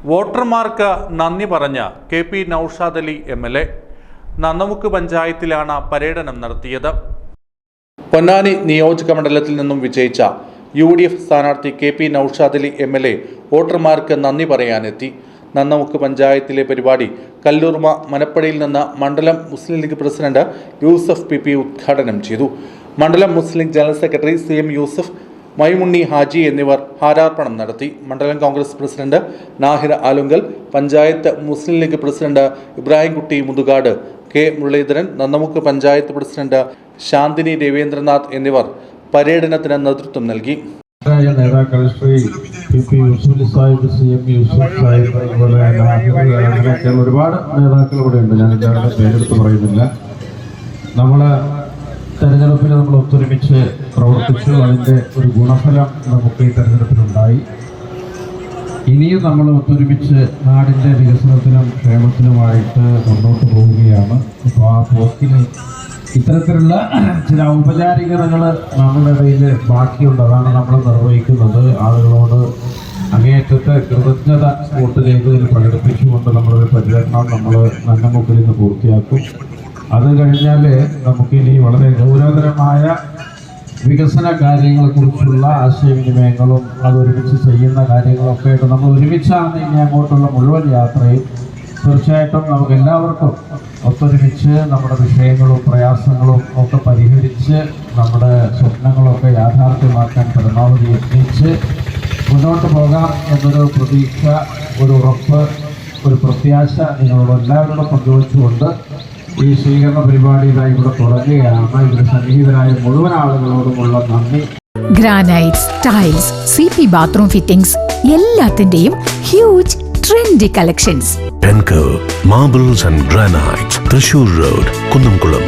വോട്ടർമാർക്ക് നന്ദി പറഞ്ഞ KP നൌഷാദ് അലി MLA നന്നമുക്ക് പഞ്ചായത്തിലാണ് പര്യടനം നടത്തിയത്. പൊന്നാനി നിയോജക മണ്ഡലത്തിൽ നിന്നും വിജയിച്ച UDF സ്ഥാനാർത്ഥി KP നൌഷാദ് അലി MLA വോട്ടർമാർക്ക് നന്ദി പറയാനെത്തി. നന്നമുക്ക് പഞ്ചായത്തിലെ പരിപാടി കല്ലൂർമ മനപ്പടിയിൽ നിന്ന് മണ്ഡലം മുസ്ലിം ലീഗ് പ്രസിഡന്റ് യൂസഫ് PP ഉദ്ഘാടനം ചെയ്തു. മണ്ഡലം Muslim League general secretary CM Yusuf, Maimunni Haji എന്നിവർ ഹാരാർപ്പണം നടത്തി. മണ്ഡലം Congress president Nahir Alungal, panchayat Muslim League president Ibrahimkutty Muthukad, K Muraleedharan, Nannamukku panchayat president Shanthini Ravindranath എന്നിവർ പര്യടനത്തിന് നേതൃത്വം നൽകി. നേതാക്കൾ ശ്രീ PP യൂസഫ് സാഹിബ്, CM യൂസഫ് സാഹിബ്, ഒരുപാട് നേതാക്കൾ ഇവിടെ ഉണ്ട്. ഞാൻ എല്ലാവരുടെ പേരെടുത്ത് പറയുന്നില്ല. തെരഞ്ഞെടുപ്പിൽ നമ്മൾ ഒത്തൊരുമിച്ച് പ്രവർത്തിച്ചു. അതിൻ്റെ ഒരു ഗുണഫലം നമുക്ക് ഈ തെരഞ്ഞെടുപ്പിലുണ്ടായി. ഇനിയും നമ്മൾ ഒത്തൊരുമിച്ച് നാടിൻ്റെ വികസനത്തിനും ക്ഷേമത്തിനുമായിട്ട് മുന്നോട്ട് പോവുകയാണ്. അപ്പോൾ ആ പോക്കിന് ഇത്തരത്തിലുള്ള ചില ഔപചാരികതകൾ നമ്മുടെ ഇടയിൽ ബാക്കിയുണ്ട്. അതാണ് നമ്മൾ നിർവഹിക്കുന്നത്. ആളുകളോട് അങ്ങേയറ്റത്തെ കൃതജ്ഞത വോട്ട് ചെയ്തതിൽ പ്രകടിപ്പിച്ചുകൊണ്ട് നമ്മളൊരു പര്യടനം നമ്മൾ നന്നമുക്കിൽ നിന്ന് പൂർത്തിയാക്കും. അത് കഴിഞ്ഞാൽ നമുക്കിനി വളരെ ഗൗരവതരമായ വികസന കാര്യങ്ങളെക്കുറിച്ചുള്ള ആശയവിനിമയങ്ങളും അതൊരുമിച്ച് ചെയ്യുന്ന കാര്യങ്ങളൊക്കെ ആയിട്ട് നമ്മൾ ഒരുമിച്ചാണ് ഇനി അങ്ങോട്ടുള്ള മുഴുവൻ യാത്രയും. തീർച്ചയായിട്ടും നമുക്ക് എല്ലാവർക്കും ഒത്തൊരുമിച്ച് നമ്മുടെ വിഷയങ്ങളും പ്രയാസങ്ങളും ഒക്കെ പരിഹരിച്ച് നമ്മുടെ സ്വപ്നങ്ങളൊക്കെ യാഥാർത്ഥ്യമാക്കാൻ പരമാവധി യത്നിച്ച് മുന്നോട്ട് പോകാം എന്നൊരു പ്രതീക്ഷ, ഒരു ഉറപ്പ്, ഒരു പ്രത്യാശ നിങ്ങളോട് എല്ലാവരോടും പങ്കുവച്ചുകൊണ്ട് ഈ സ്വീകരണ പരിപാടി ഇവിടെ തുടങ്ങുകയാണ്. ഇതിന് സന്നിഹിതരായ മുഴുവൻ ആളുകളോടുമുള്ള നന്ദി. Granites, tiles, CP bathroom fittings എല്ലാത്തിന്റെയും huge trendy collections. Penco marbles and granites, Thrissur road, Kunnamkulam.